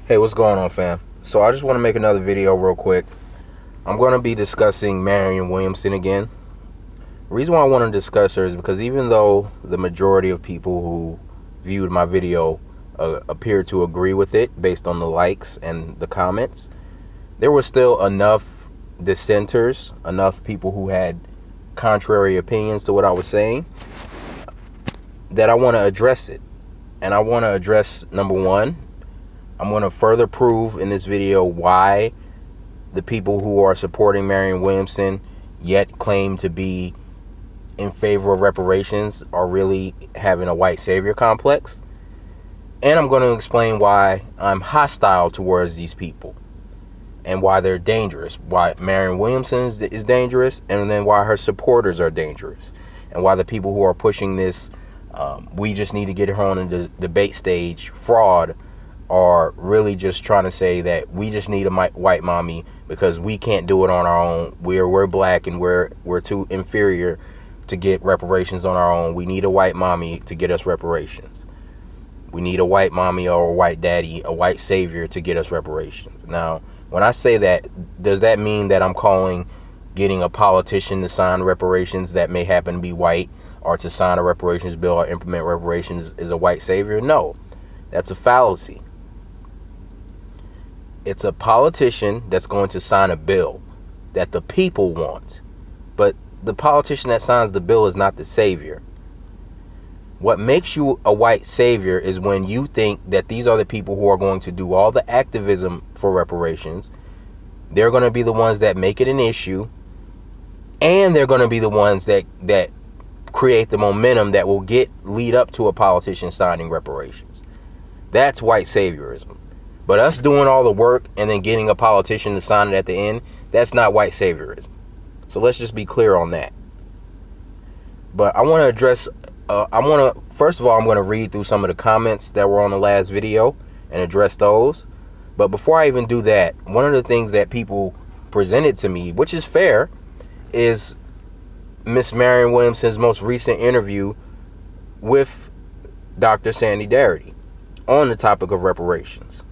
Hey, what's going on, fam? So I just want to make another video real quick. I'm going to be discussing Marrianne Williamson again. The reason why I want to discuss her is because even though the majority of people who viewed my video appear to agree with it based on the likes and the comments, there were still enough dissenters, enough people who had contrary opinions to what I was saying, that I want to address it. And I want to address, number one, I'm going to further prove in this video why the people who are supporting Marrianne Williamson yet claim to be in favor of reparations are really having a white savior complex. And I'm going to explain why I'm hostile towards these people and why they're dangerous, why Marrianne Williamson is dangerous, and then why her supporters are dangerous, and why the people who are pushing this we just need to get her on the debate stage fraud are really just trying to say that we just need a white mommy because we can't do it on our own. We're black and we're too inferior to get reparations on our own. We need a white mommy to get us reparations. We need a white mommy or a white daddy, a white savior to get us reparations. Now, when I say that, does that mean that I'm calling getting a politician to sign reparations that may happen to be white, or to sign a reparations bill or implement reparations, is a white savior? No, that's a fallacy. It's a politician that's going to sign a bill that the people want. But the politician that signs the bill is not the savior. What makes you a white savior is when you think that these are the people who are going to do all the activism for reparations. They're going to be the ones that make it an issue, and they're going to be the ones that create the momentum that will lead up to a politician signing reparations. That's white saviorism. But us doing all the work and then getting a politician to sign it at the end, that's not white saviorism. So let's just be clear on that. But I want to address, first of all, I'm going to read through some of the comments that were on the last video and address those. But before I even do that, one of the things that people presented to me, which is fair, is Miss Marrianne Williamson's most recent interview with Dr. Darity on the topic of reparations.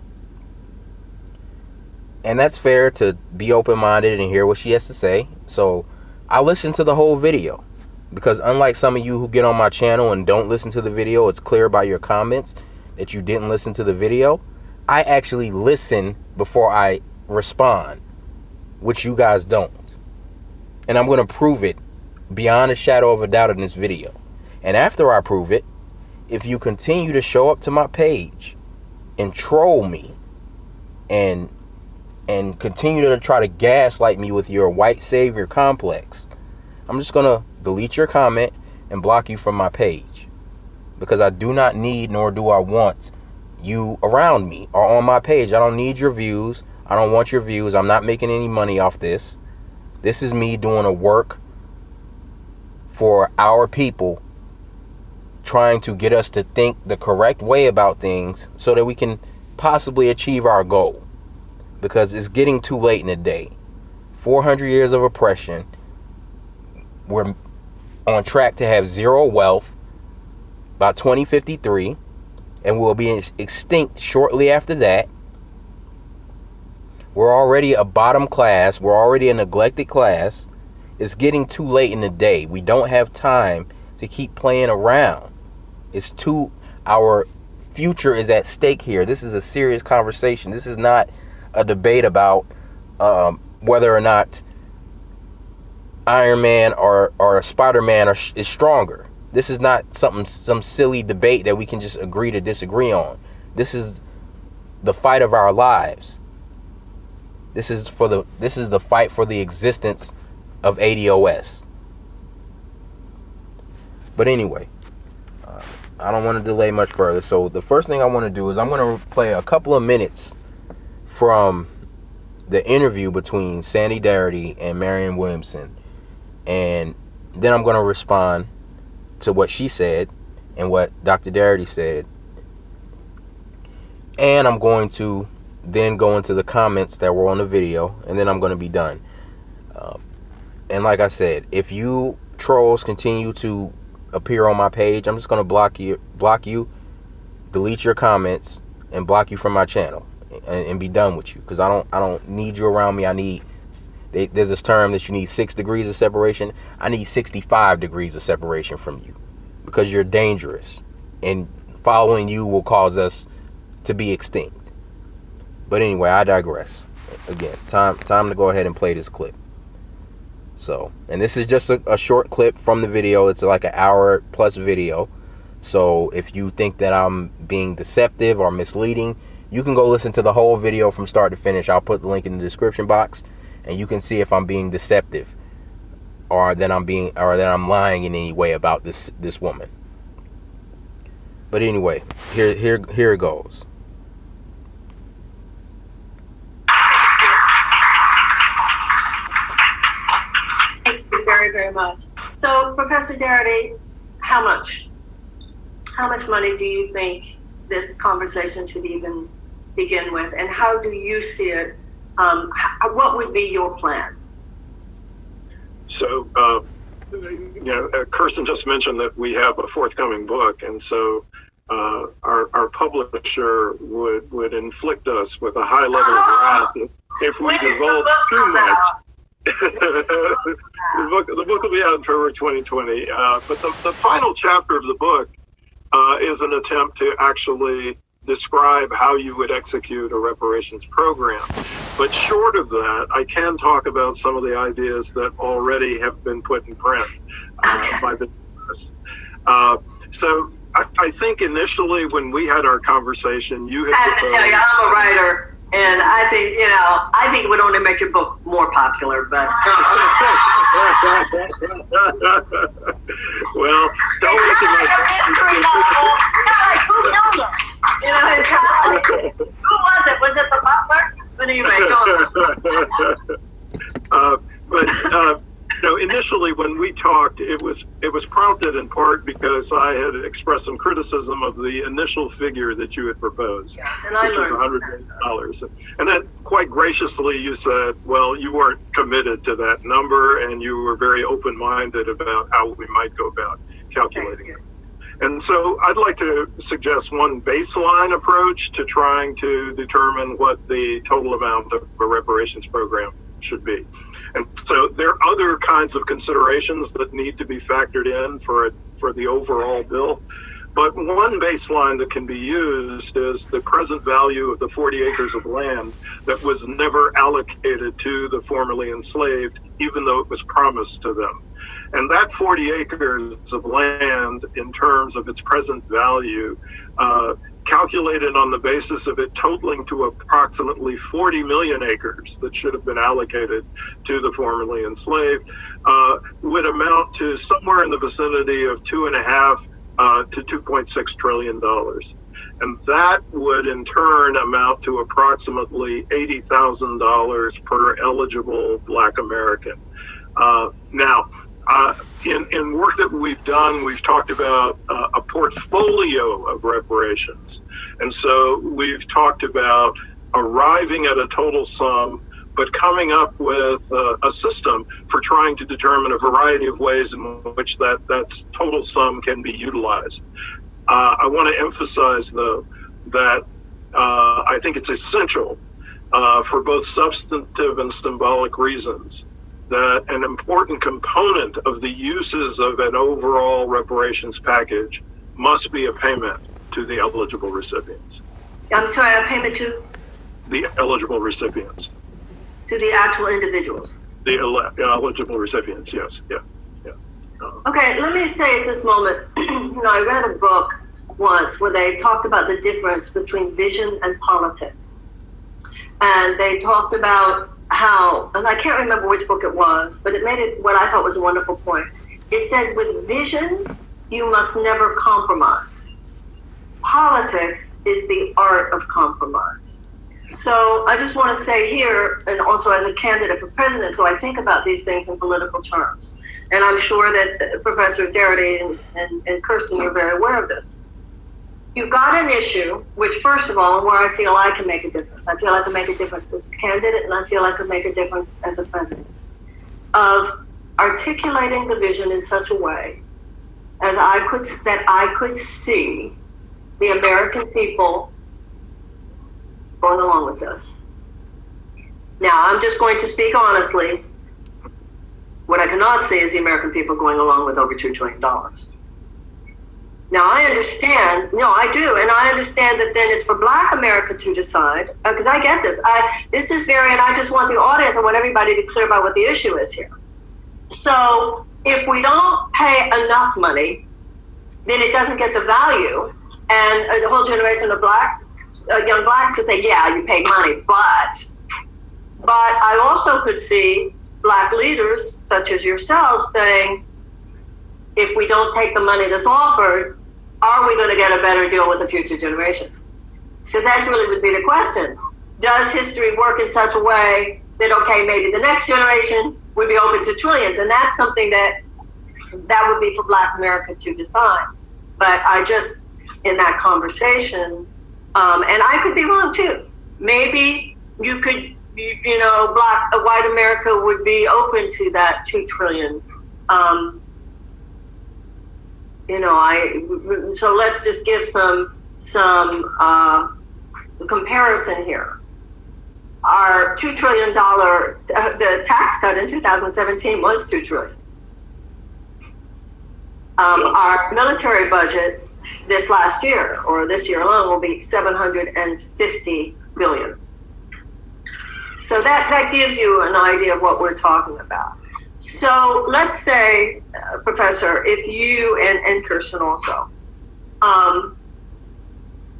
And that's fair to be open-minded and hear what she has to say. So I listened to the whole video, because unlike some of you who get on my channel and don't listen to the video, it's clear by your comments that you didn't listen to the video. I actually listen before I respond, which you guys don't. And I'm going to prove it beyond a shadow of a doubt in this video. And after I prove it, if you continue to show up to my page and troll me and continue to try to gaslight me with your white savior complex, I'm just going to delete your comment and block you from my page, because I do not need, nor do I want you around me or on my page. I don't need your views. I don't want your views. I'm not making any money off this. This is me doing a work for our people, trying to get us to think the correct way about things so that we can possibly achieve our goal. Because it's getting too late in the day. 400 years of oppression. We're on track to have zero wealth by 2053, and we'll be extinct shortly after that. We're already a bottom class. We're already a neglected class. It's getting too late in the day. We don't have time to keep playing around. Our future is at stake here. This is a serious conversation. This is not a debate about whether or not Iron Man or Spider-Man is stronger. This is not some silly debate that we can just agree to disagree on. This is the fight of our lives. This is the fight for the existence of ADOS. But anyway, I don't want to delay much further. So the first thing I want to do is I'm going to play a couple of minutes from the interview between Darity and Marrianne Williamson, and then I'm going to respond to what she said and what Dr. Darity said, and I'm going to then go into the comments that were on the video, and then I'm going to be done. And like I said, if you trolls continue to appear on my page, I'm just going to block you, delete your comments, and block you from my channel. and be done with you, because I don't need you around me. There's this term that you need 6 degrees of separation. I need 65 degrees of separation from you, because you're dangerous, and following you will cause us to be extinct. But anyway, I digress. Again, time to go ahead and play this clip. So, and this is just a short clip from the video. It's like an hour plus video. So if you think that I'm being deceptive or misleading, you can go listen to the whole video from start to finish. I'll put the link in the description box, and you can see if I'm being deceptive or that I'm lying in any way about this woman. But anyway, here it goes. Thank you very, very much. So, Professor Darity, how much money do you think this conversation should even begin with, and how do you see it? What would be your plan? So, Kirsten just mentioned that we have a forthcoming book, and so our publisher would inflict us with a high level of wrath if we divulge too much. The book will be out in February 2020, but the final chapter of the book is an attempt to actually describe how you would execute a reparations program. But short of that, I can talk about some of the ideas that already have been put in print by the press. So I think initially when we had our conversation, you had I have to tell you, I'm a writer, and I think it would only make your book more popular, but well, don't look at who knows it? It's kind of like, who was it? Was it the butler? But anyway, go on. Initially when we talked, it was prompted in part because I had expressed some criticism of the initial figure that you had proposed, which was $100 million. And then quite graciously you said, well, you weren't committed to that number, and you were very open-minded about how we might go about calculating it. And so I'd like to suggest one baseline approach to trying to determine what the total amount of a reparations program should be. And so there are other kinds of considerations that need to be factored in for the overall bill. But one baseline that can be used is the present value of the 40 acres of land that was never allocated to the formerly enslaved, even though it was promised to them. And that 40 acres of land, in terms of its present value, calculated on the basis of it totaling to approximately 40 million acres that should have been allocated to the formerly enslaved, would amount to somewhere in the vicinity of $2.5 to $2.6 trillion. And that would in turn amount to approximately $80,000 per eligible Black American. Now, in work that we've done, we've talked about a portfolio of reparations. And so we've talked about arriving at a total sum, but coming up with a system for trying to determine a variety of ways in which that total sum can be utilized. I want to emphasize, though, that I think it's essential for both substantive and symbolic reasons that an important component of the uses of an overall reparations package must be a payment to the eligible recipients. I'm sorry, a payment to? The eligible recipients. To the actual individuals? The eligible recipients, yes, yeah. Okay, let me say at this moment, I read a book once where they talked about the difference between vision and politics. And they talked about how, and I can't remember which book it was, but it made it what I thought was a wonderful point. It said, with vision, you must never compromise. Politics is the art of compromise. So I just want to say here, and also as a candidate for president, so I think about these things in political terms. And I'm sure that Professor Darity and Kirsten, you're very aware of this. You've got an issue, which first of all, where I feel I can make a difference. I feel I can make a difference as a candidate, and I feel I can make a difference as a president, of articulating the vision in such a way as I could see the American people going along with this. Now, I'm just going to speak honestly. What I cannot see is the American people going along with over $2 trillion. Now, I understand, no, I do, and I understand that then it's for Black America to decide, because I get this. This is very, and I just want the audience, I want everybody to clear about what the issue is here. So, if we don't pay enough money, then it doesn't get the value, and a whole generation of young Blacks could say, yeah, you pay money, but I also could see Black leaders, such as yourselves, saying, if we don't take the money that's offered, are we going to get a better deal with the future generation? Because that really would be the question. Does history work in such a way that, okay, maybe the next generation would be open to trillions? And that's something that would be for Black America to decide. But I just, in that conversation, and I could be wrong too. Maybe you could, white America would be open to that 2 trillion. So let's just give some comparison here. Our $2 trillion, the tax cut in 2017 was $2 trillion. Our military budget this last year, or this year alone, will be $750 billion. So that gives you an idea of what we're talking about. So let's say, Professor, if you, and Kirsten also,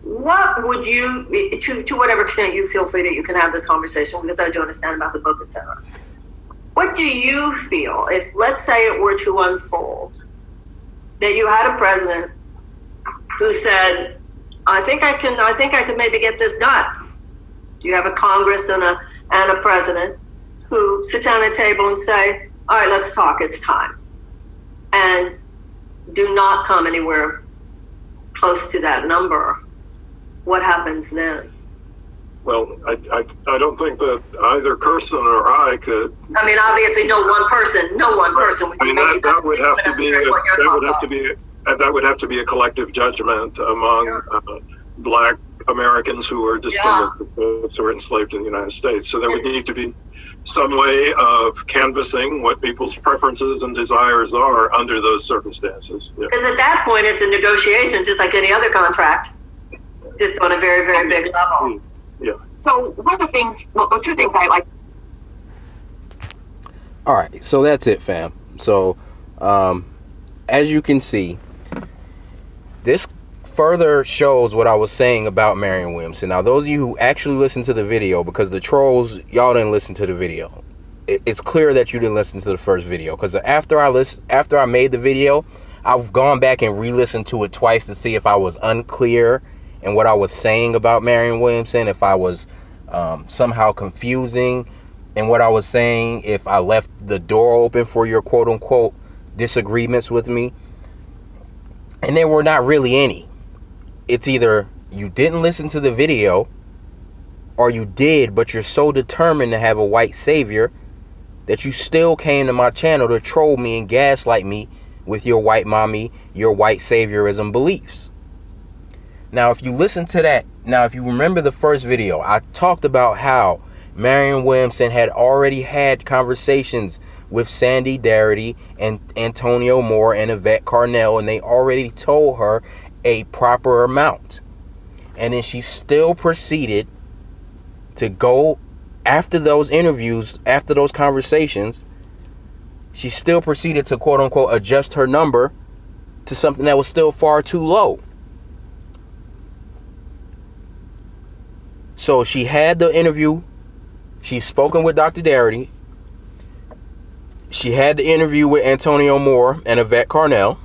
what would you, to whatever extent you feel free that you can have this conversation, because I do understand about the book, etc. What do you feel if, let's say it were to unfold, that you had a president who said, I think I could maybe get this done. You have a Congress and a president who sit down at a table and say, all right, let's talk, it's time. And do not come anywhere close to that number. What happens then? Well, I don't think that either Kirsten or I could. I mean, obviously, no one person would be. I mean, that would have to be a collective judgment among Black Americans who are descendants of those who were enslaved in the United States. So there would need to be some way of canvassing what people's preferences and desires are under those circumstances. Because at that point, it's a negotiation, just like any other contract, just on a very, very big level. Yeah. So one of the things, two things I like. All right, so that's it, fam. So, as you can see, this further shows what I was saying about Marianne Williamson. Now, those of you who actually listened to the video, because the trolls, y'all didn't listen to the video. It's clear that you didn't listen to the first video, because after I made the video, I've gone back and re-listened to it twice to see if I was unclear in what I was saying about Marianne Williamson, if I was somehow confusing in what I was saying, if I left the door open for your quote-unquote disagreements with me. And there were not really any. It's either you didn't listen to the video, or you did, but you're so determined to have a white savior that you still came to my channel to troll me and gaslight me with your white mommy, your white saviorism beliefs. Now, if you listen to that, now if you remember the first video, I talked about how Marianne Williamson had already had conversations with Sandy Darity and Antonio Moore and Yvette Carnell, and they already told her a proper amount. And then she still proceeded to go after those interviews, after those conversations, she still proceeded to quote unquote adjust her number to something that was still far too low. So she had the interview, she's spoken with Dr. Darity, she had the interview with Antonio Moore and Yvette Carnell.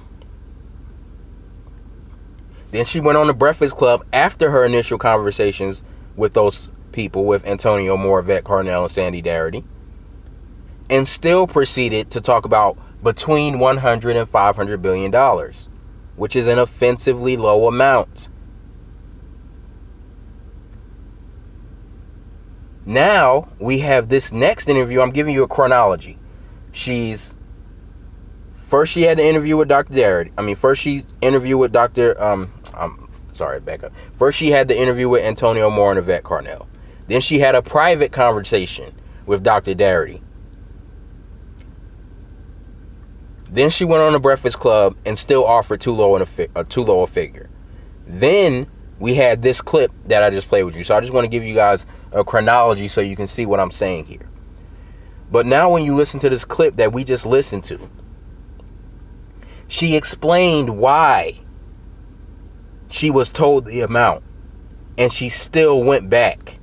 Then she went on the Breakfast Club after her initial conversations with those people, with Antonio Moore, Yvette Carnell, and Sandy Darity, and still proceeded to talk about between $100 and $500 billion, which is an offensively low amount. Now we have this next interview. I'm giving you a chronology. First she had the interview with Dr. Darity. First she interviewed with Dr. sorry, back up. First, she had the interview with Antonio Moore and Yvette Carnell. Then she had a private conversation with Dr. Darity. Then she went on the Breakfast Club and still offered too low a figure. Then we had this clip that I just played with you. So I just want to give you guys a chronology so you can see what I'm saying here. But now when you listen to this clip that we just listened to, she explained why she was told the amount and she still went back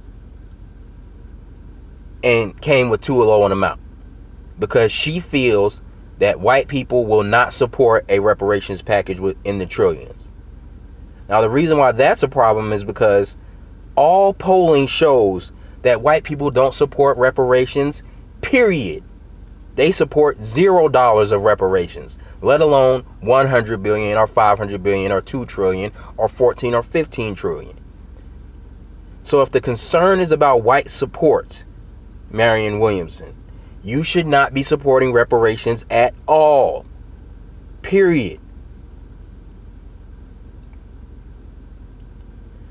and came with too low an amount, because she feels that white people will not support a reparations package in the trillions. Now, the reason why that's a problem is because all polling shows that white people don't support reparations, period. They support $0 of reparations, let alone 100 billion or 500 billion or 2 trillion or 14 or 15 trillion. So if the concern is about white support, Marrianne Williamson, you should not be supporting reparations at all. Period.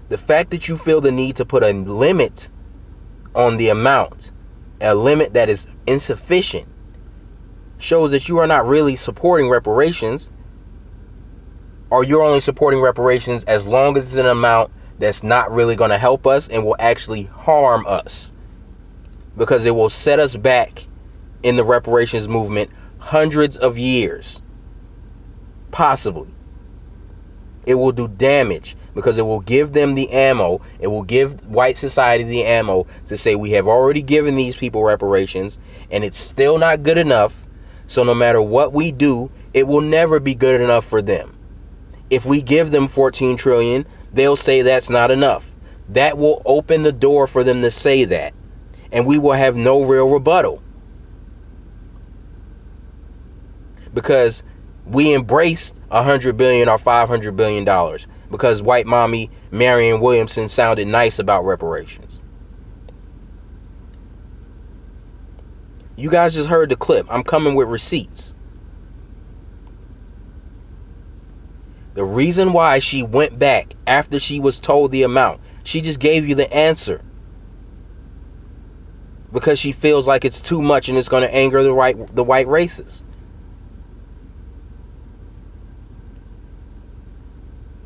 The fact that you feel the need to put a limit on the amount, a limit that is insufficient, shows that you are not really supporting reparations, or you're only supporting reparations as long as it's an amount that's not really going to help us and will actually harm us, because it will set us back in the reparations movement hundreds of years. Possibly. It will do damage because it will give them the ammo. It will give white society the ammo to say we have already given these people reparations and it's still not good enough. So no matter what we do, it will never be good enough for them. If we give them 14 trillion, they'll say that's not enough. That will open the door for them to say that, and we will have no real rebuttal, because we embraced 100 billion or 500 billion dollars because white mommy Marrianne Williamson sounded nice about reparations. You guys just heard the clip. I'm coming with receipts. The reason why she went back after she was told the amount, she just gave you the answer, because she feels like it's too much and it's going to anger the white racists.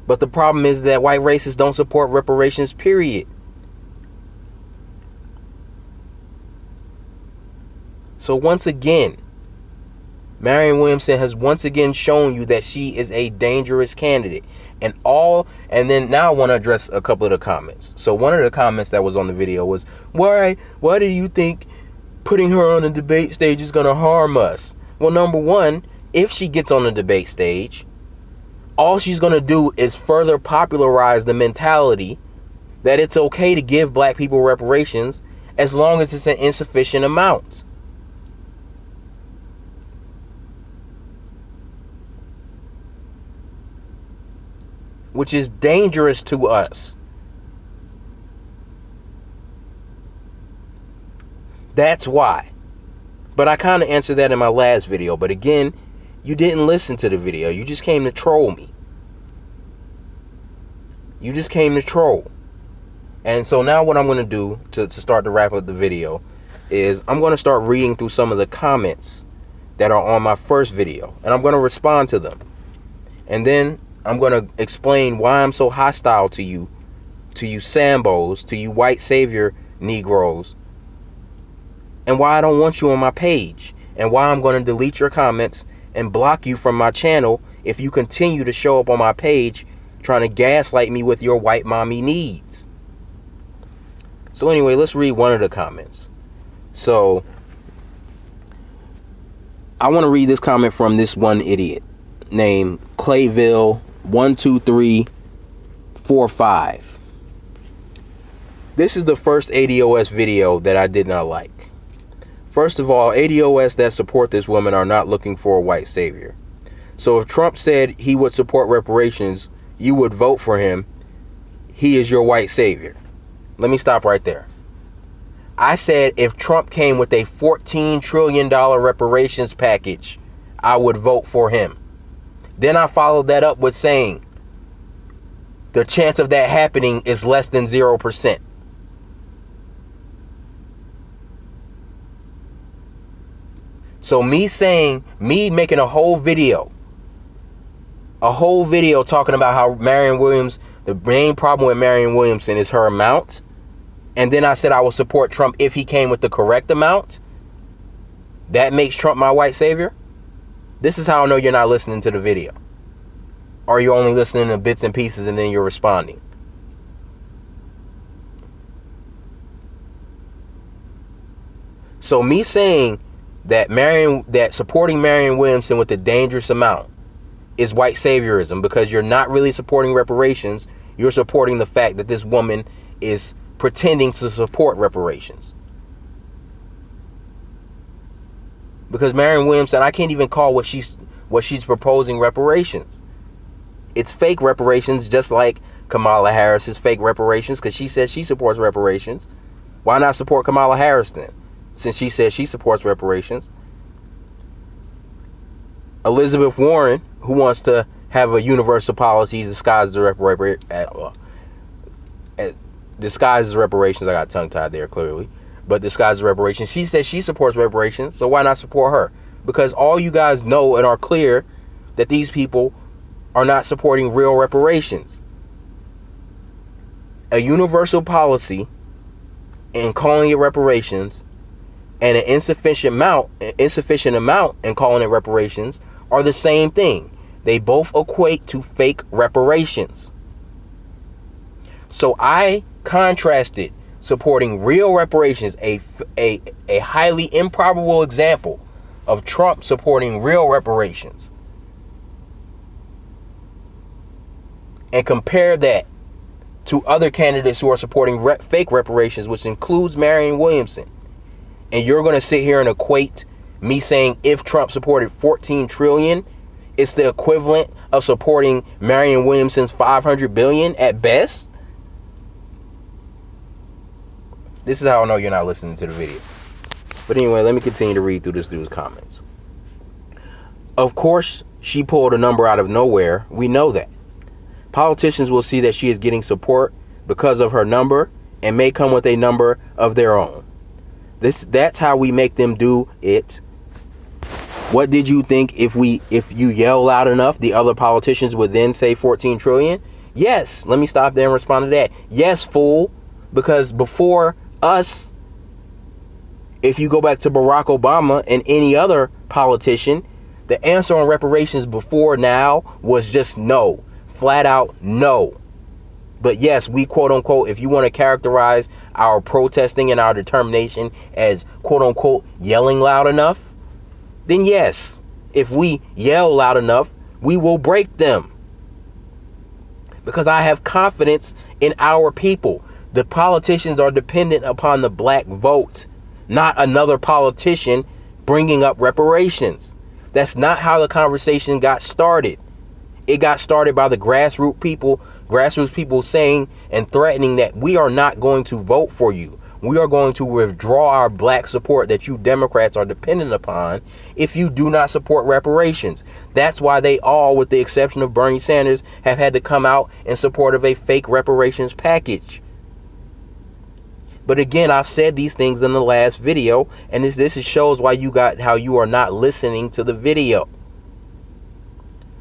But the problem is that white racists don't support reparations, period. So once again, Marrianne Williamson has once again shown you that she is a dangerous candidate. And then now I want to address a couple of the comments. So one of the comments that was on the video was, why do you think putting her on the debate stage is going to harm us? Well, number one, if she gets on the debate stage, all she's going to do is further popularize the mentality that it's okay to give black people reparations as long as it's an insufficient amount. Which is dangerous to us. That's why. But I kind of answered that in my last video. But again, you didn't listen to the video. You just came to troll me. You just came to troll. And so now what I'm going to do to start to wrap up the video is I'm going to start reading through some of the comments that are on my first video. And I'm going to respond to them. And then I'm going to explain why I'm so hostile to you Sambos, to you white savior Negroes, and why I don't want you on my page, and why I'm going to delete your comments and block you from my channel if you continue to show up on my page trying to gaslight me with your white mommy needs. So anyway, let's read one of the comments. So I want to read this comment from this one idiot named Clayville12345. This is the first ADOS video that I did not like. First of all, ADOS that support this woman are not looking for a white savior. So if Trump said he would support reparations, you would vote for him. He is your white savior. Let me stop right there. I said if Trump came with a $14 trillion reparations package, I would vote for him. Then I followed that up with saying the chance of that happening is less than 0%. So me making a whole video talking about how Marianne Williams, the main problem with Marianne Williamson is her amount, and then I said I will support Trump if he came with the correct amount, that makes Trump my white savior? This is how I know you're not listening to the video. Or you're only listening to bits and pieces and then you're responding. So me saying that supporting Marianne Williamson with the dangerous amount is white saviorism, because you're not really supporting reparations. You're supporting the fact that this woman is pretending to support reparations. Because Marianne Williamson, I can't even call what she's proposing reparations. It's fake reparations, just like Kamala Harris's fake reparations, because she says she supports reparations. Why not support Kamala Harris then, since she says she supports reparations? Elizabeth Warren, who wants to have a universal policy disguised as reparations. I got tongue-tied there, clearly. But disguised as reparations. She says she supports reparations, so why not support her? Because all you guys know and are clear that these people are not supporting real reparations. A universal policy and calling it reparations, and an insufficient amount and calling it reparations are the same thing. They both equate to fake reparations. So I contrasted supporting real reparations, a highly improbable example of Trump supporting real reparations, and compare that to other candidates who are supporting fake reparations, which includes Marianne Williamson. And you're going to sit here and equate me saying if Trump supported 14 trillion, it's the equivalent of supporting Marianne Williamson's 500 billion at best? This is how I know you're not listening to the video. But anyway, let me continue to read through this dude's comments. Of course, she pulled a number out of nowhere. We know that. Politicians will see that she is getting support because of her number and may come with a number of their own. That's how we make them do it. What did you think if you yell loud enough, the other politicians would then say 14 trillion? Yes. Let me stop there and respond to that. Yes, fool. Because before us, if you go back to Barack Obama and any other politician, the answer on reparations before now was just no. Flat out no. But yes, we quote unquote, if you want to characterize our protesting and our determination as quote unquote yelling loud enough, then yes, if we yell loud enough, we will break them. Because I have confidence in our people. The politicians are dependent upon the black vote, not another politician bringing up reparations. That's not how the conversation got started. It got started by the grassroots people saying and threatening that we are not going to vote for you. We are going to withdraw our black support that you Democrats are dependent upon if you do not support reparations. That's why they all, with the exception of Bernie Sanders, have had to come out in support of a fake reparations package. But again, I've said these things in the last video, and this shows why how you are not listening to the video.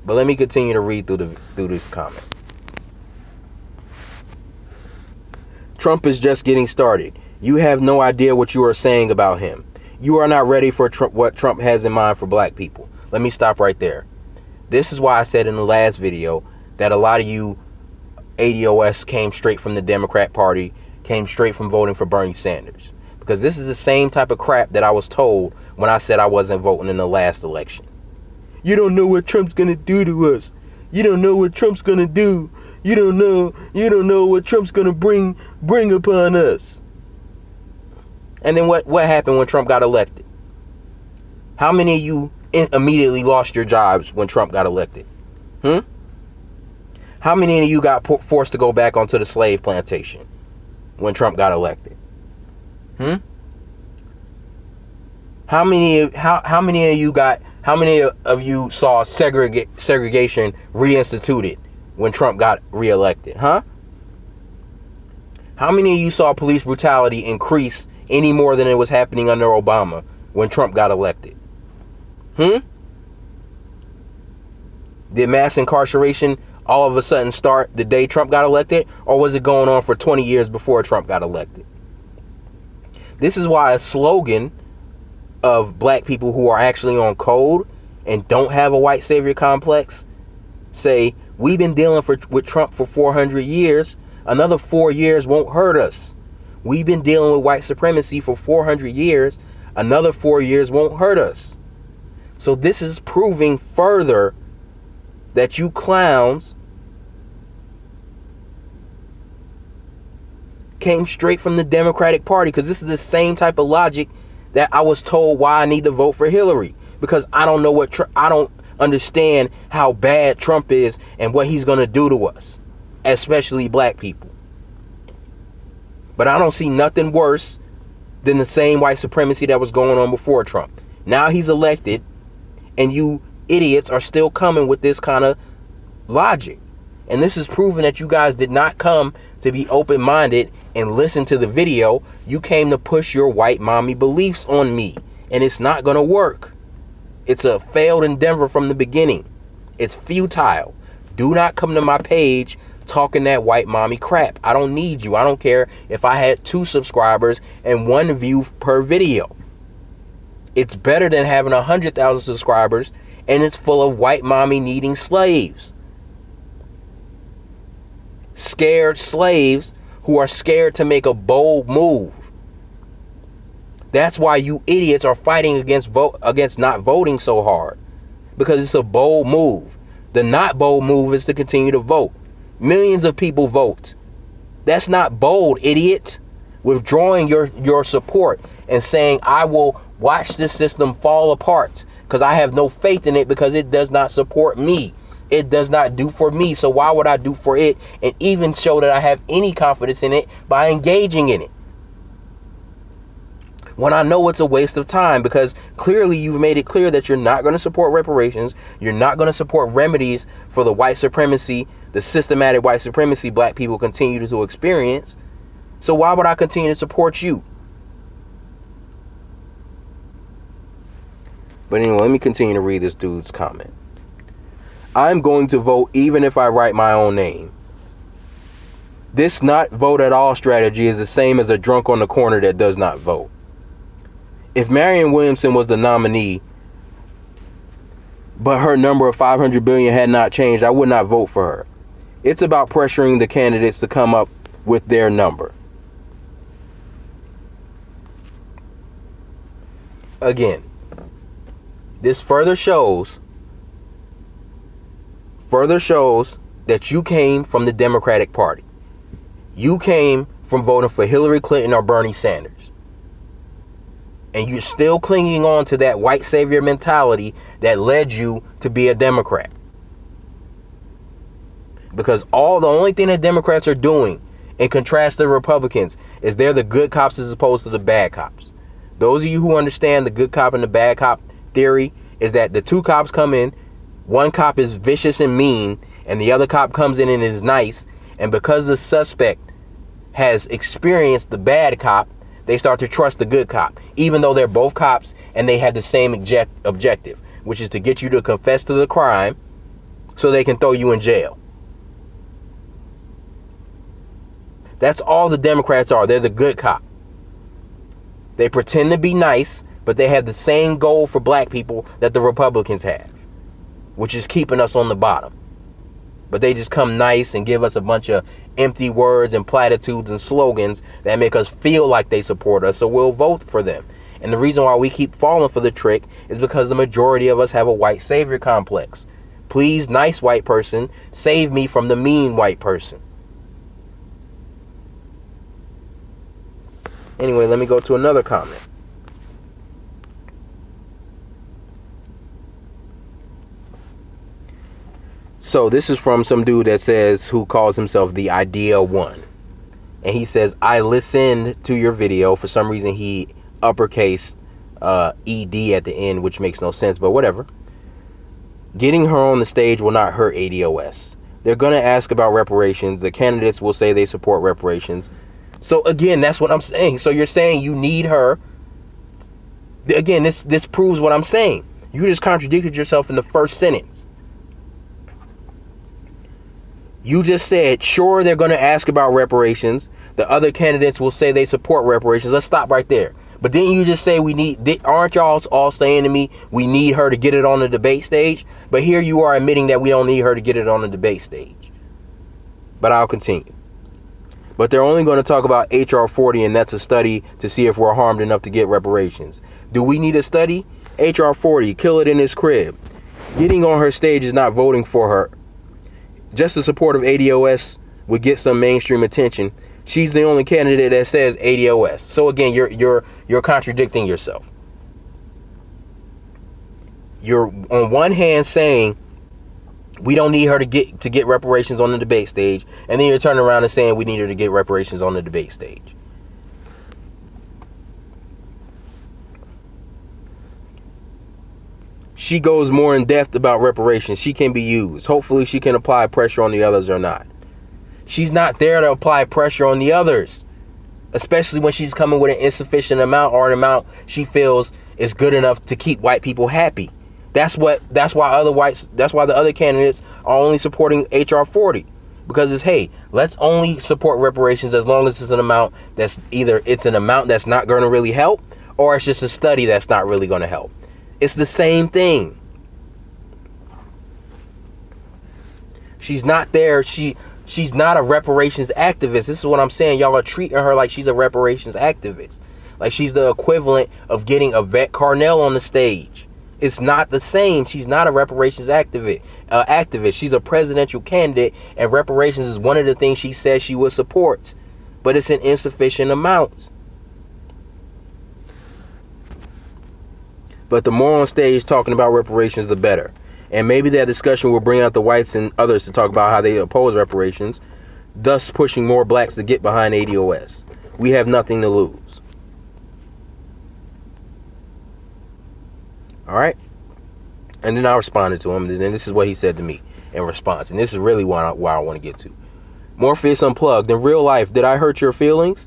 But let me continue to read through this comment. Trump is just getting started. You have no idea what you are saying about him. You are not ready for what Trump has in mind for black people. Let me stop right there. This is why I said in the last video that a lot of you ADOS came straight from the Democrat Party, came straight from voting for Bernie Sanders. Because this is the same type of crap that I was told when I said I wasn't voting in the last election. You don't know what Trump's gonna do to us. You don't know what Trump's gonna do. You don't know what Trump's gonna bring upon us. And then what happened when Trump got elected? How many of you immediately lost your jobs when Trump got elected? How many of you got forced to go back onto the slave plantation when Trump got elected? How many of you saw segregation reinstituted when Trump got reelected, huh? How many of you saw police brutality increase any more than it was happening under Obama when Trump got elected? Did mass incarceration all of a sudden start the day Trump got elected, or was it going on for 20 years before Trump got elected? This is why a slogan of black people who are actually on code and don't have a white savior complex say, we've been dealing with Trump for 400 years. Another 4 years won't hurt us. We've been dealing with white supremacy for 400 years. Another 4 years won't hurt us. So this is proving further that you clowns came straight from the Democratic Party, because this is the same type of logic that I was told why I need to vote for Hillary, because I don't know I don't understand how bad Trump is and what he's going to do to us, especially black people. But I don't see nothing worse than the same white supremacy that was going on before Trump. Now he's elected, and you idiots are still coming with this kind of logic. And this is proving that you guys did not come to be open-minded and listen to the video. You came to push your white mommy beliefs on me, and it's not going to work. It's a failed endeavor from the beginning. It's futile. Do not come to my page talking that white mommy crap. I don't need you. I don't care if I had 2 subscribers and 1 view per video. It's better than having 100,000 subscribers and it's full of white mommy needing slaves. Scared slaves who are scared to make a bold move. That's why you idiots are fighting against not voting so hard, because it's a bold move. The not bold move is to continue to vote. Millions of people vote. That's not bold, idiot. Withdrawing your support and saying, I will watch this system fall apart because I have no faith in it, because it does not support me. It does not do for me. So why would I do for it and even show that I have any confidence in it by engaging in it, when I know it's a waste of time? Because clearly you've made it clear that you're not going to support reparations. You're not going to support remedies for the white supremacy, the systematic white supremacy black people continue to experience. So why would I continue to support you? But anyway, let me continue to read this dude's comment. I'm going to vote even if I write my own name. This not vote at all strategy is the same as a drunk on the corner that does not vote. If Marianne Williamson was the nominee, but her number of 500 billion had not changed, I would not vote for her. It's about pressuring the candidates to come up with their number. Again, this further shows that you came from the Democratic Party. You came from voting for Hillary Clinton or Bernie Sanders. And you're still clinging on to that white savior mentality that led you to be a Democrat. Because the only thing that Democrats are doing, in contrast to Republicans, is they're the good cops as opposed to the bad cops. Those of you who understand the good cop and the bad cop theory is that the 2 cops come in, one cop is vicious and mean, and the other cop comes in and is nice. And because the suspect has experienced the bad cop, they start to trust the good cop, even though they're both cops and they had the same objective, which is to get you to confess to the crime so they can throw you in jail. That's all the Democrats are. They're the good cop. They pretend to be nice, but they have the same goal for black people that the Republicans have, which is keeping us on the bottom. But they just come nice and give us a bunch of empty words and platitudes and slogans that make us feel like they support us, so we'll vote for them. And the reason why we keep falling for the trick is because the majority of us have a white savior complex. Please, nice white person, save me from the mean white person. Anyway, let me go to another comment. So this is from some dude that says, who calls himself the Idea One. And he says, I listened to your video. For some reason he uppercased ED at the end, which makes no sense, but whatever. Getting her on the stage will not hurt ADOS. they're going to ask about reparations. The candidates will say they support reparations. So again, that's what I'm saying. So you're saying you need her. Again, this proves what I'm saying. You just contradicted yourself in the first sentence. You just said, sure, they're going to ask about reparations. The other candidates will say they support reparations. Let's stop right there. But didn't you just say aren't y'all all saying to me, we need her to get it on the debate stage? But here you are admitting that we don't need her to get it on the debate stage. But I'll continue. But they're only going to talk about HR 40, and that's a study to see if we're harmed enough to get reparations. Do we need a study? HR 40, kill it in his crib. Getting on her stage is not voting for her. Just the support of ADOS would get some mainstream attention. She's the only candidate that says ADOS. So again, you're contradicting yourself. You're on one hand saying we don't need her to get reparations on the debate stage, and then you're turning around and saying we need her to get reparations on the debate stage. She goes more in depth about reparations. She can be used. Hopefully she can apply pressure on the others or not. She's not there to apply pressure on the others, especially when she's coming with an insufficient amount or an amount she feels is good enough to keep white people happy. That's why the other candidates are only supporting HR 40, because it's, hey, let's only support reparations as long as it's an amount that's either it's an amount that's not going to really help, or it's just a study that's not really going to help. It's the same thing. She's not there. She's not a reparations activist. This is what I'm saying. Y'all are treating her like she's a reparations activist. Like she's the equivalent of getting Yvette Carnell on the stage. It's not the same. She's not a reparations activist. She's a presidential candidate, and reparations is one of the things she says she would support. But it's an insufficient amount. But the more on stage talking about reparations, the better. And maybe that discussion will bring out the whites and others to talk about how they oppose reparations, thus pushing more blacks to get behind ADOS. We have nothing to lose. All right? And then I responded to him, and then this is what he said to me in response. And this is really why I want to get to. Morpheus Unplugged. In real life, did I hurt your feelings?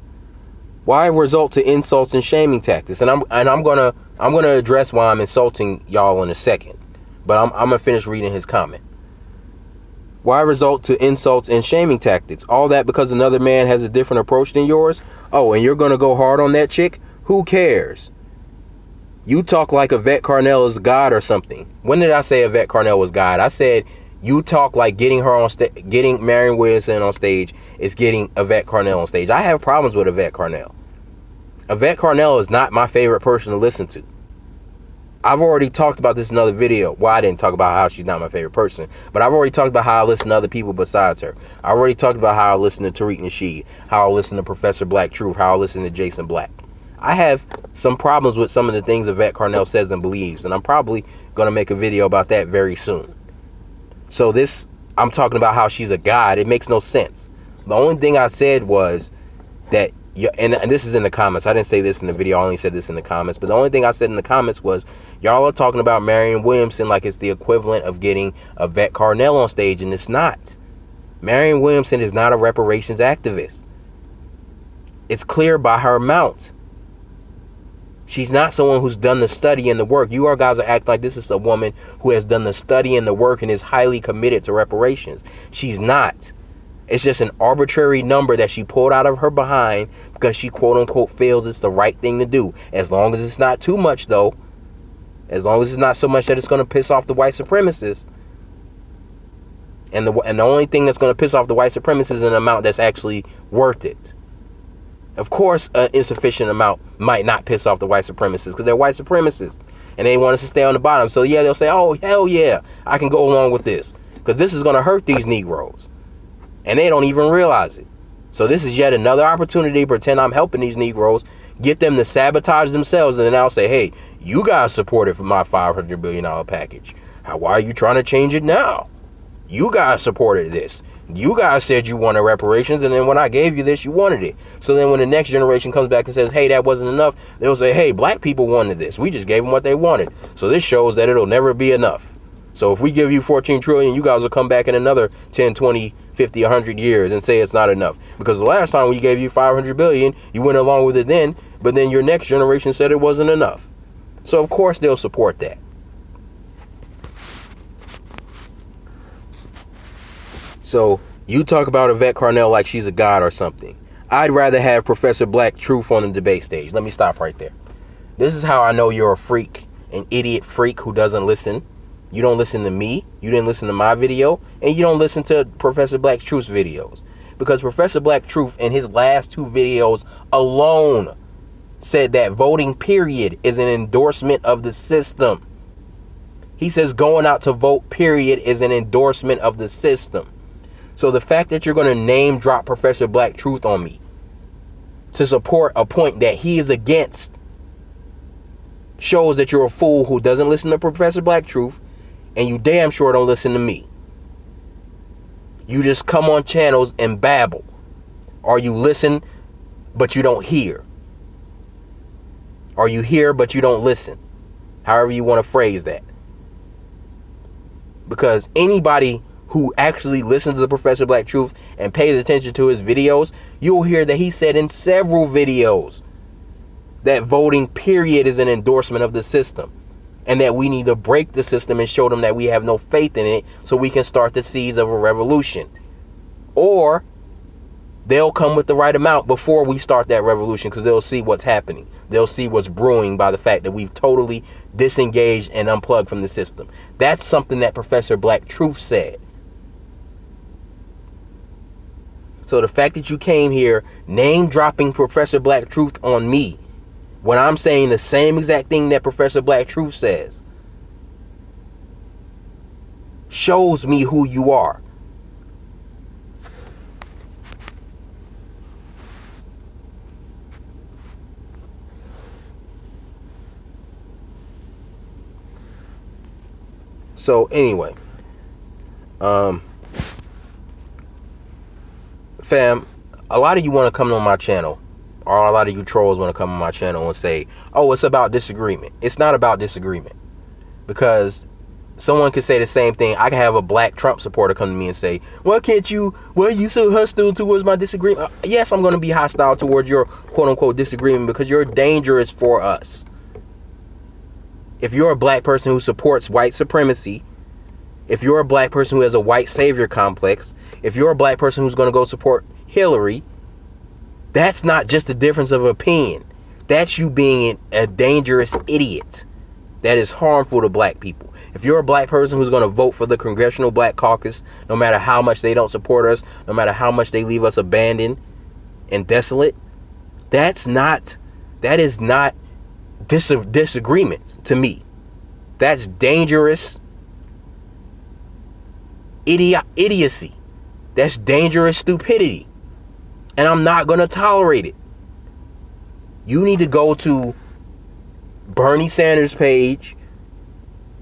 Why result to insults and shaming tactics? And I'm gonna address why I'm insulting y'all in a second. But I'm gonna finish reading his comment. Why result to insults and shaming tactics? All that because another man has a different approach than yours? Oh, and you're gonna go hard on that chick? Who cares? You talk like Yvette Carnell is God or something. When did I say Yvette Carnell was God? I said you talk like getting Marrianne Williamson on stage is getting Yvette Carnell on stage. I have problems with Yvette Carnell. Yvette Carnell is not my favorite person to listen to. I've already talked about this in another video. Well, I didn't talk about how she's not my favorite person, but I've already talked about how I listen to other people besides her. I already talked about how I listen to Tariq Nasheed, how I listen to Professor Black Truth, how I listen to Jason Black. I have some problems with some of the things Yvette Carnell says and believes, and I'm probably going to make a video about that very soon. So I'm talking about how she's a god. It makes no sense. The only thing I said was that, and this is in the comments. I didn't say this in the video. I only said this in the comments. But the only thing I said in the comments was, y'all are talking about Marrianne Williamson like it's the equivalent of getting Yvette Carnell on stage, and it's not. Marrianne Williamson is not a reparations activist. It's clear by her amount. She's not someone who's done the study and the work. You guys are acting like this is a woman who has done the study and the work and is highly committed to reparations. She's not. It's just an arbitrary number that she pulled out of her behind because she quote unquote feels it's the right thing to do. As long as it's not too much though. As long as it's not so much that it's going to piss off the white supremacists. And the only thing that's going to piss off the white supremacists is an amount that's actually worth it. Of course, an insufficient amount might not piss off the white supremacists because they're white supremacists and they want us to stay on the bottom. So yeah, they'll say, oh, hell yeah, I can go along with this because this is going to hurt these Negroes. And they don't even realize it. So this is yet another opportunity to pretend I'm helping these Negroes, get them to sabotage themselves, and then I'll say, hey, you guys supported for my $500 billion package. Why are you trying to change it now? You guys supported this. You guys said you wanted reparations, and then when I gave you this, you wanted it. So then when the next generation comes back and says, hey, that wasn't enough, they'll say, hey, black people wanted this. We just gave them what they wanted. So this shows that it'll never be enough. So if we give you 14 trillion, you guys will come back in another 10, 20, 50, 100 years and say it's not enough. Because the last time we gave you 500 billion, you went along with it then, but then your next generation said it wasn't enough. So of course they'll support that. So you talk about Yvette Carnell like she's a god or something. I'd rather have Professor Black Truth on the debate stage. Let me stop right there. This is how I know you're a freak, an idiot freak who doesn't listen. You don't listen to me, you didn't listen to my video, and you don't listen to Professor Black Truth's videos. Because Professor Black Truth in his last 2 videos alone said that voting period is an endorsement of the system. He says going out to vote period is an endorsement of the system. So the fact that you're going to name drop Professor Black Truth on me to support a point that he is against shows that you're a fool who doesn't listen to Professor Black Truth, and you damn sure don't listen to me. You just come on channels and babble, or you listen but you don't hear, or you hear but you don't listen, however you want to phrase that. Because anybody who actually listens to the Professor Black Truth and pays attention to his videos, you'll hear that he said in several videos that voting period is an endorsement of the system, and that we need to break the system and show them that we have no faith in it so we can start the seeds of a revolution. Or they'll come with the right amount before we start that revolution, because they'll see what's happening. They'll see what's brewing by the fact that we've totally disengaged and unplugged from the system. That's something that Professor Black Truth said. So the fact that you came here name dropping Professor Black Truth on me when I'm saying the same exact thing that Professor Black Truth says shows me who you are. So anyway, fam, a lot of you want to come on my channel, or a lot of you trolls want to come on my channel and say, oh, it's about disagreement. It's not about disagreement, because someone could say the same thing. I can have a black Trump supporter come to me and say, why are you so hostile towards my disagreement? Yes, I'm going to be hostile towards your quote-unquote disagreement, because you're dangerous for us. If you're a black person who supports white supremacy, if you're a black person who has a white savior complex, if you're a black person who's going to go support Hillary, that's not just a difference of opinion. That's you being a dangerous idiot that is harmful to black people. If you're a black person who's going to vote for the Congressional Black Caucus, no matter how much they don't support us, no matter how much they leave us abandoned and desolate, that is not disagreement to me. That's dangerous idiocy. That's dangerous stupidity. And I'm not going to tolerate it. You need to go to Bernie Sanders' page,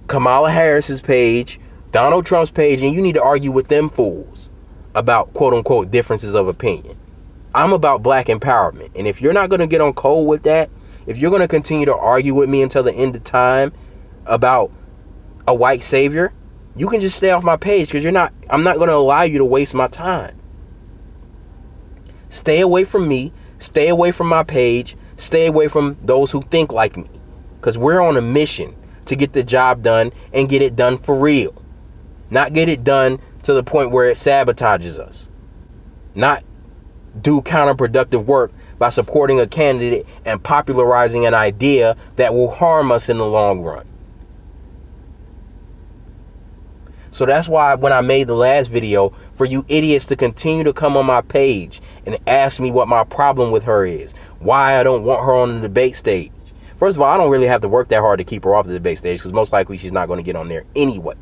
Kamala Harris's page, Donald Trump's page, and you need to argue with them fools about quote-unquote differences of opinion. I'm about black empowerment. And if you're not going to get on cold with that, if you're going to continue to argue with me until the end of time about a white savior, you can just stay off my page, because I'm not going to allow you to waste my time. Stay away from me, stay away from my page, stay away from those who think like me, because we're on a mission to get the job done and get it done for real. Not get it done to the point where it sabotages us. Not do counterproductive work by supporting a candidate and popularizing an idea that will harm us in the long run. So that's why when I made the last video, for you idiots to continue to come on my page and ask me what my problem with her is, why I don't want her on the debate stage. First of all, I don't really have to work that hard to keep her off the debate stage, because most likely she's not going to get on there anyway.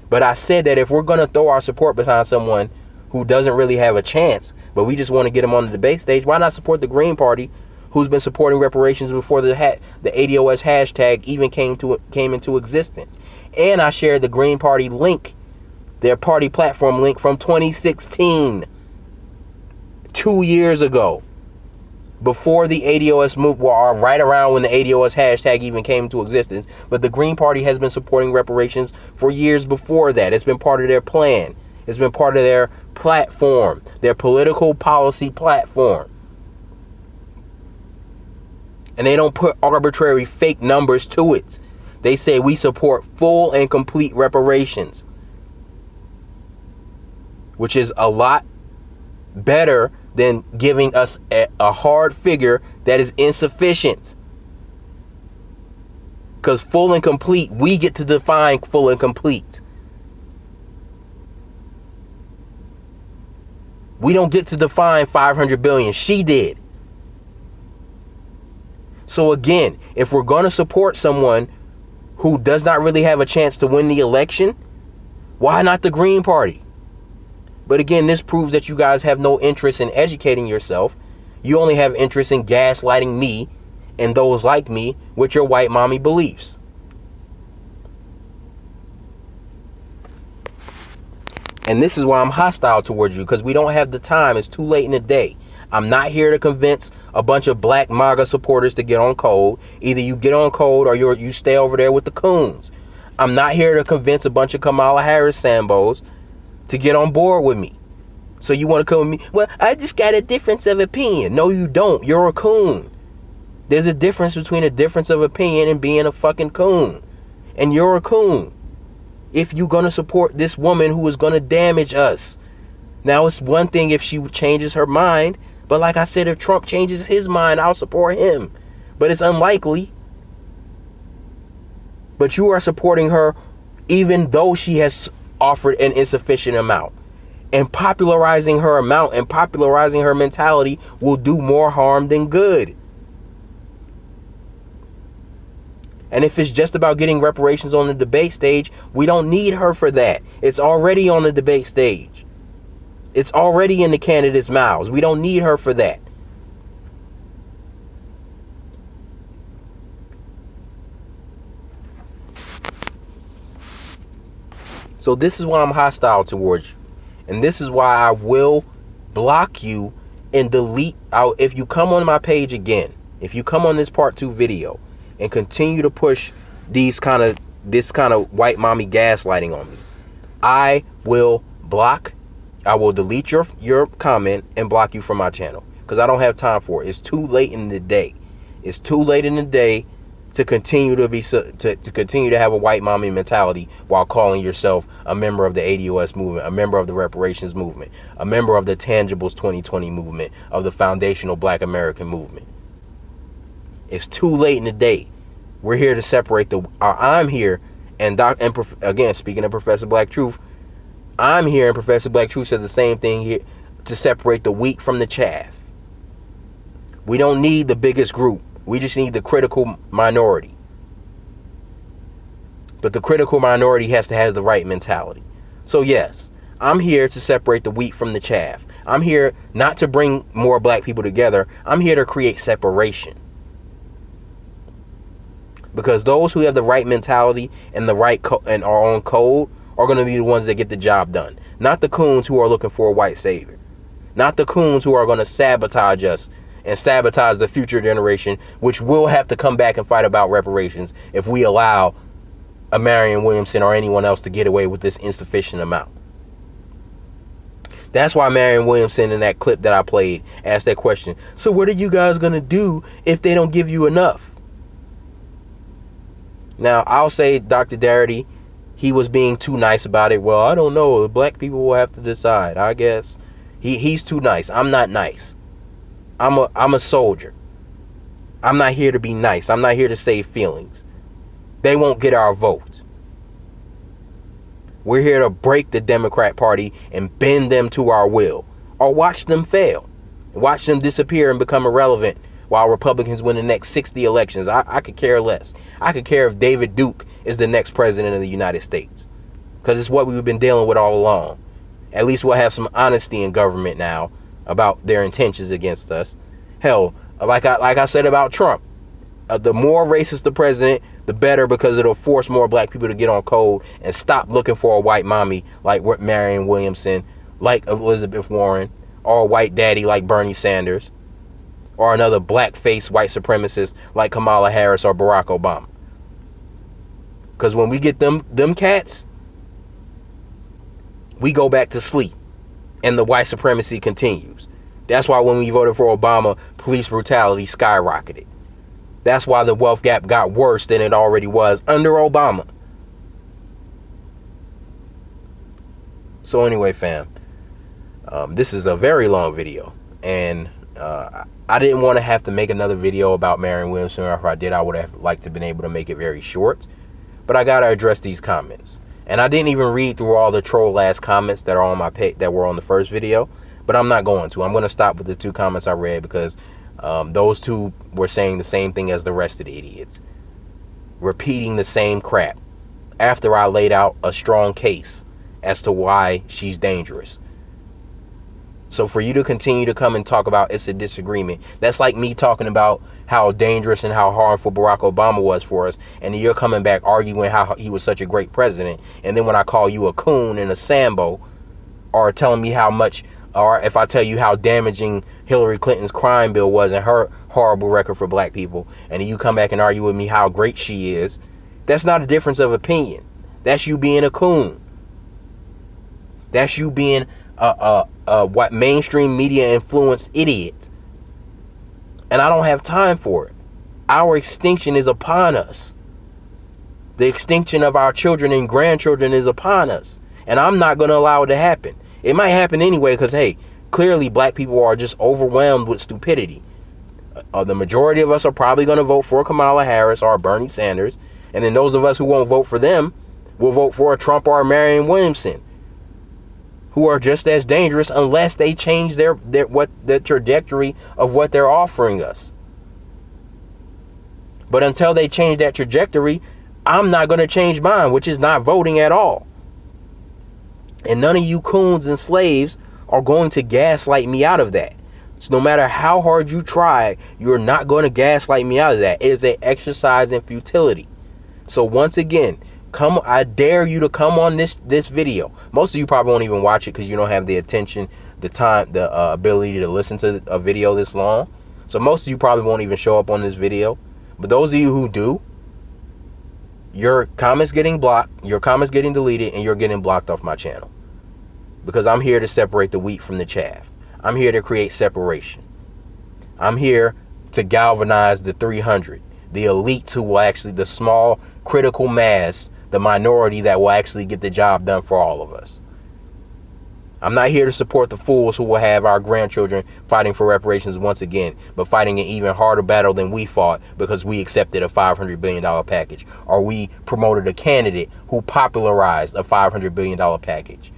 But I said that if we're going to throw our support behind someone who doesn't really have a chance, but we just want to get him on the debate stage, why not support the Green Party, who's been supporting reparations before the ADOS hashtag even came into existence? And I shared the Green Party link, their party platform link from 2016, 2 years ago. before the ADOS move, or right around when the ADOS hashtag even came into existence. But the Green Party has been supporting reparations for years before that. It's been part of their plan. It's been part of their platform, their political policy platform. And they don't put arbitrary fake numbers to it. They say we support full and complete reparations, which is a lot better than giving us a hard figure that is insufficient. Because full and complete, we get to define full and complete. We don't get to define 500 billion. She did. So again, if we're going to support someone who does not really have a chance to win the election, why not the Green Party? But again, this proves that you guys have no interest in educating yourself. You only have interest in gaslighting me and those like me with your white mommy beliefs. And this is why I'm hostile towards you, because we don't have the time. It's too late in the day. I'm not here to convince a bunch of black MAGA supporters to get on code. Either you get on code or you stay over there with the coons. I'm not here to convince a bunch of Kamala Harris Sambos to get on board with me. So you want to come with me? Well, I just got a difference of opinion. No, you don't. You're a coon. There's a difference between a difference of opinion and being a fucking coon. And you're a coon if you're going to support this woman who is going to damage us. Now, it's one thing if she changes her mind. But like I said, if Trump changes his mind, I'll support him. But it's unlikely. But you are supporting her even though she has offered an insufficient amount. And popularizing her amount and popularizing her mentality will do more harm than good. And if it's just about getting reparations on the debate stage, we don't need her for that. It's already on the debate stage. It's already in the candidates' mouths. We don't need her for that. So this is why I'm hostile towards you. And this is why I will block you and delete out. If you come on my page again, if you come on this part 2 video and continue to push this kind of white mommy gaslighting on me, I will delete your comment and block you from my channel, because I don't have time for it. It's too late in the day. It's too late in the day to continue to continue to have a white mommy mentality while calling yourself a member of the ADOS movement, a member of the reparations movement, a member of the Tangibles 2020 movement, of the foundational Black American movement. It's too late in the day. We're here to separate I'm here, and again, speaking of Professor Black Truth, I'm here, and Professor Black Truth says the same thing here, to separate the wheat from the chaff. We don't need the biggest group. We just need the critical minority. But the critical minority has to have the right mentality. So yes, I'm here to separate the wheat from the chaff. I'm here not to bring more black people together. I'm here to create separation. Because those who have the right mentality and the right and are on code are going to be the ones that get the job done. Not the coons who are looking for a white savior. Not the coons who are going to sabotage us and sabotage the future generation, which will have to come back and fight about reparations if we allow a Marrianne Williamson or anyone else to get away with this insufficient amount. That's why Marrianne Williamson, in that clip that I played, asked that question. So what are you guys going to do if they don't give you enough? Now, I'll say Dr. Darity, he was being too nice about it. Well, I don't know. The black people will have to decide, I guess. He's too nice. I'm not nice. I'm a soldier. I'm not here to be nice. I'm not here to save feelings. They won't get our vote. We're here to break the Democrat Party and bend them to our will, or watch them fail, watch them disappear and become irrelevant while Republicans win the next 60 elections. I could care less. I could care if David Duke is the next president of the United States, because it's what we've been dealing with all along. At least we'll have some honesty in government now about their intentions against us. Hell, like I said about Trump, the more racist the president, the better, because it'll force more black people to get on code and stop looking for a white mommy like Marrianne Williamson, like Elizabeth Warren, or a white daddy like Bernie Sanders, or another black-faced white supremacist like Kamala Harris or Barack Obama. Because when we get them cats, we go back to sleep and the white supremacy continues. That's why when we voted for Obama, police brutality skyrocketed. That's why the wealth gap got worse than it already was under Obama. So anyway, fam, this is a very long video, and I didn't want to have to make another video about Marrianne Williamson. Or if I did, I would have liked to been able to make it very short. But I gotta address these comments, and I didn't even read through all the troll ass comments that are on my page that were on the first video. But I'm not going to. I'm going to stop with the 2 comments I read, because those 2 were saying the same thing as the rest of the idiots, repeating the same crap after I laid out a strong case as to why she's dangerous. So for you to continue to come and talk about it's a disagreement, that's like me talking about how dangerous and how harmful Barack Obama was for us, and then you're coming back arguing how he was such a great president, and then when I call you a coon and a Sambo, or telling me how much, or if I tell you how damaging Hillary Clinton's crime bill was and her horrible record for black people, and then you come back and argue with me how great she is, that's not a difference of opinion. That's you being a coon. That's you being what mainstream media influenced idiot. And I don't have time for it. Our extinction is upon us. The extinction of our children and grandchildren is upon us. And I'm not going to allow it to happen. It might happen anyway, because, hey, clearly black people are just overwhelmed with stupidity. The majority of us are probably going to vote for Kamala Harris or Bernie Sanders. And then those of us who won't vote for them will vote for a Trump or a Marrianne Williamson, who are just as dangerous unless they change the trajectory of what they're offering us. But until they change that trajectory, I'm not going to change mine, which is not voting at all. And none of you coons and slaves are going to gaslight me out of that. So no matter how hard you try, you're not going to gaslight me out of that. It is an exercise in futility. So once again, I dare you to come on this video. Most of you probably won't even watch it because you don't have the attention, the time, the ability to listen to a video this long. So most of you probably won't even show up on this video. But those of you who do, your comments getting blocked, your comments getting deleted, and you're getting blocked off my channel. Because I'm here to separate the wheat from the chaff. I'm here to create separation. I'm here to galvanize the 300, the elite who will actually, the small critical mass, the minority that will actually get the job done for all of us. I'm not here to support the fools who will have our grandchildren fighting for reparations once again, but fighting an even harder battle than we fought because we accepted a $500 billion package, or we promoted a candidate who popularized a $500 billion package.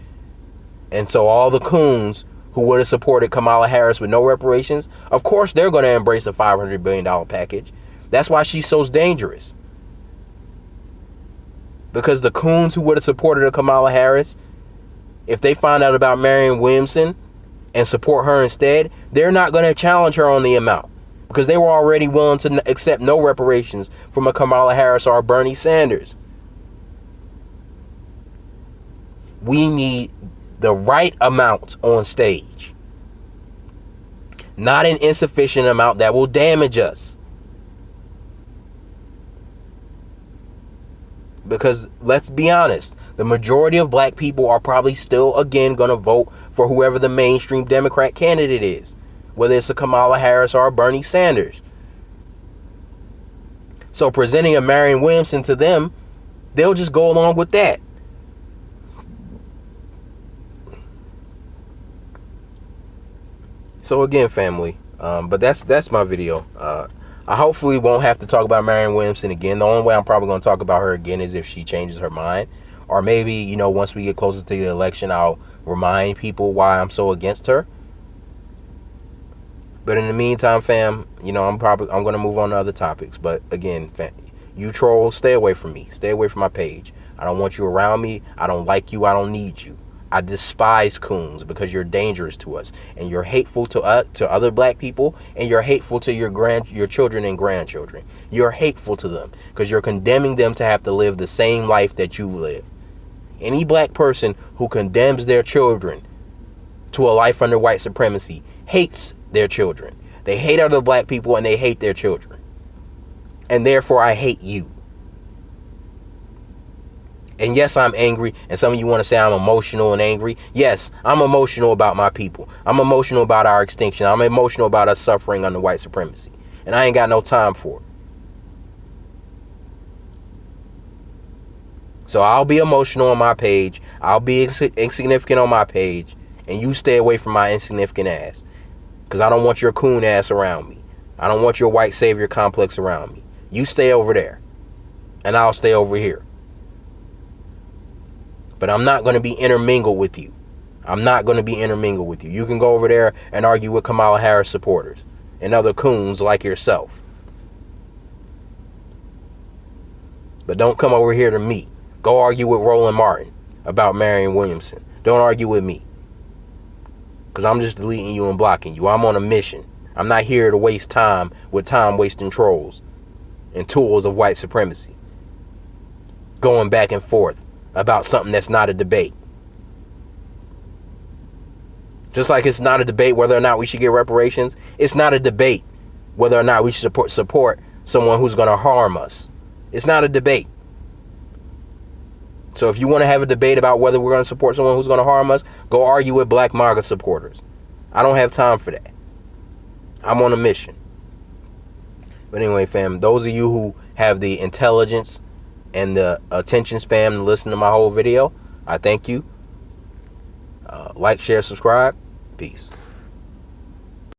And so all the coons who would have supported Kamala Harris with no reparations, of course they're going to embrace a $500 billion package. That's why she's so dangerous. Because the coons who would have supported a Kamala Harris, if they find out about Marrianne Williamson and support her instead, they're not going to challenge her on the amount, because they were already willing to accept no reparations from a Kamala Harris or a Bernie Sanders. We need the right amount on stage, not an insufficient amount that will damage us. Because let's be honest, the majority of black people are probably still again going to vote for whoever the mainstream Democrat candidate is, whether it's a Kamala Harris or a Bernie Sanders. So presenting a Marrianne Williamson to them, they'll just go along with that. So again, family, but that's my video. I hopefully won't have to talk about Marrianne Williamson again. The only way I'm probably going to talk about her again is if she changes her mind. Or maybe, you know, once we get closer to the election, I'll remind people why I'm so against her. But in the meantime, fam, you know, I'm going to move on to other topics. But again, fam, you trolls, stay away from me. Stay away from my page. I don't want you around me. I don't like you. I don't need you. I despise coons because you're dangerous to us, and you're hateful to other black people, and you're hateful to your children and grandchildren. You're hateful to them because you're condemning them to have to live the same life that you live. Any black person who condemns their children to a life under white supremacy hates their children. They hate other black people and they hate their children. And therefore, I hate you. And yes, I'm angry. And some of you want to say I'm emotional and angry. Yes, I'm emotional about my people. I'm emotional about our extinction. I'm emotional about us suffering under white supremacy. And I ain't got no time for it. So I'll be emotional on my page. I'll be insignificant on my page. And you stay away from my insignificant ass. Because I don't want your coon ass around me. I don't want your white savior complex around me. You stay over there. And I'll stay over here. But I'm not going to be intermingled with you. I'm not going to be intermingled with you. You can go over there and argue with Kamala Harris supporters and other coons like yourself. But don't come over here to me. Go argue with Roland Martin about Marianne Williamson. Don't argue with me. Because I'm just deleting you and blocking you. I'm on a mission. I'm not here to waste time with time-wasting trolls and tools of white supremacy. Going back and forth about something that's not a debate. Just like it's not a debate whether or not we should get reparations, it's not a debate whether or not we should support someone who's going to harm us. It's not a debate. So if you want to have a debate about whether we're going to support someone who's going to harm us, go argue with black MAGA supporters. I don't have time for that. I'm on a mission. But anyway, fam, those of you who have the intelligence and the attention span to listen to my whole video, I thank you. Like, share, subscribe. Peace.